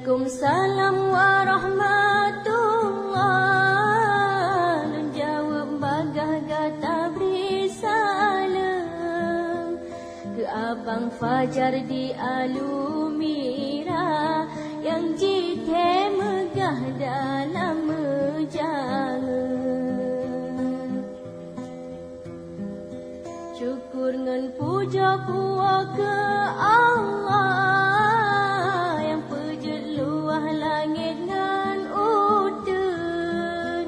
Waalaikumsalam warahmatullah. Nun jawab bagah gata beri salam ke Abang Fajar di Alumira yang jite megah dalam menjangan. Syukur ngan puja puwa ke Allah yang pejut luah langit ngan udun.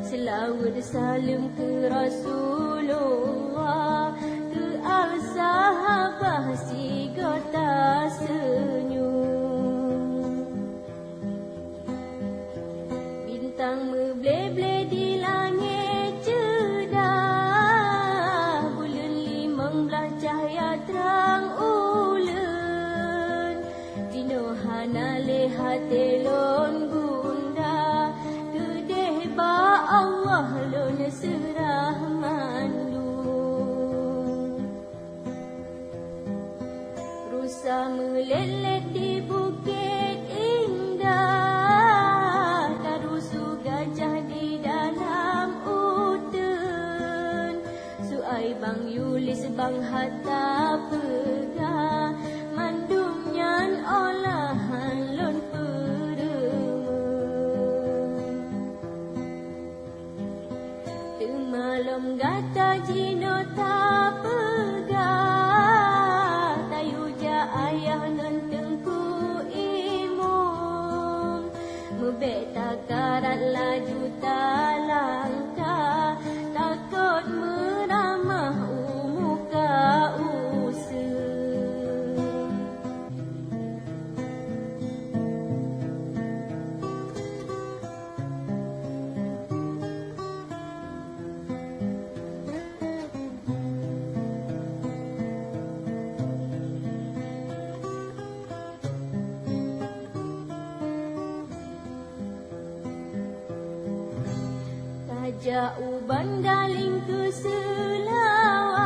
Selawat salam ke Rasulullah, ke al-sahabah si gota senyum. Bintang meble-ble di langit cedah, bulan limang belah cahaya terang ulen. Dinohana lehat telon bunda, gedeh ba Allah lon serah mandung. Rusa melelet di bukit indah, tarusu gajah di dalam hutan. Suai bang Yulis bang Hatta pegah, mandumnyan olahan lon perema. Temalam gata jino tak pegah, tayuja ayah nan tengku imum. Mebek takarat laju tak langkah, takut meramah umuka usah. Tajak uban galing ke Selawar,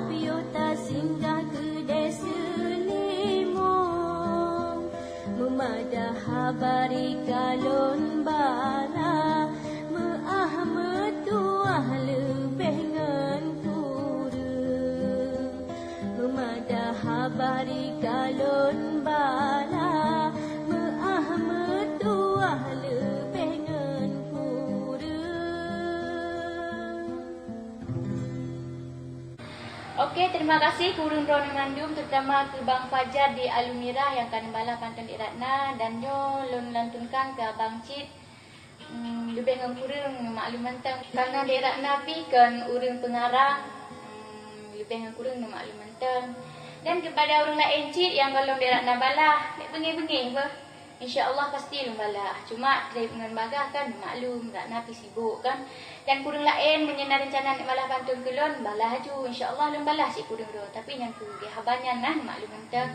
piota singgah ke desa Limong. Memadah habari kalon bala, meah metuah lebih ngan kurang. Memadah habari kalon bala, meah metuah lebih ngan kurang. Okey, terima kasih kurun Rona Mandum, terutama ke Bang Fajar di Alumira yang kan bala pantun di Ratna, dan nyo lon lantunkan ke Abang Cid. Lebih ngan kurang makluman tang karena di Ratna pi kan urang pengarang. Lebih ngan kurang makluman tang. Dan kepada orang lain Cid yang kalau di Ratna bala, nek bengi-bengi apa? InsyaAllah pasti lum bala. Cuma dari dengan bagah kan maklum Ratna pi sibuk kan. Dan kurang lain menyena rencana nak bala pantun kelon bala haju. InsyaAllah lum bala si kurang do. Tapi yang tu dia habanyan nah maklum entah.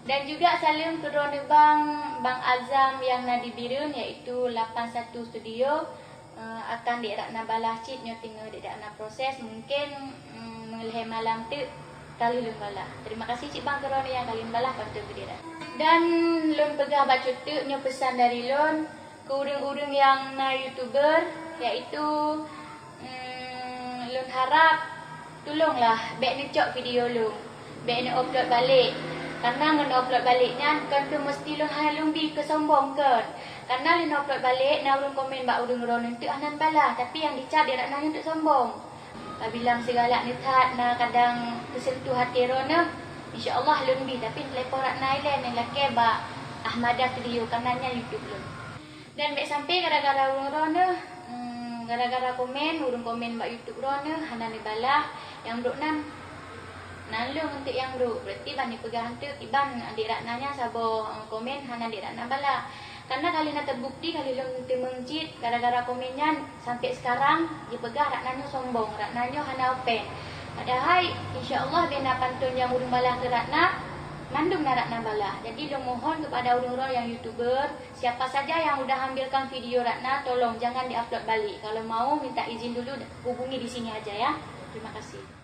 Dan juga salam ke drone Bang Azam yang nadi birun iaitu 81 Studio. Akan di Ratna bala Cid nyo tinggal di Ratna proses mungkin mengelih malam tu kali lum bala. Terima kasih Cik Bang kerana yang kali bala pantun berdiri. Dan lun pegah baca tu nyo pesan dari lun ke urang-urang yang na YouTuber iaitu lun harap tolonglah bek ni cok video lun, bek ni upload balik. Karena ngan upload baliknya kan tu mesti lun halung bi kesombong kan. Karena lun upload balik na urang komen bak urang ron tu anan bala, tapi yang dicap dia nak nanya untuk sombong. Bilang segala ni tat na kadang tersentuh hati rona. InsyaAllah lun bi tapi telepon Ratna Island yang laki ba Ahmadah video kanannya YouTube lun. Dan mek sampai gara-gara urang rona, gara-gara komen urang komen bak YouTube rona hanan ni bala yang duk nan nalung untuk yang duk berarti ban ni pegah hantu tiban adik Ratnanya sabo komen hanan adik Ratna bala. Karena kali nak terbukti kali lun temeng Cid gara-gara komennya sampai sekarang dia pegah Ratnanya sombong, Ratnanya hana open. Padahal insya-Allah bina pantun yang urang bala ke Ratna mandum na Ratna bala. Jadi lo mohon kepada urang-urang yang YouTuber, siapa saja yang udah ambilkan video Ratna tolong jangan diupload balik. Kalau mau minta izin dulu hubungi di sini aja ya. Terima kasih.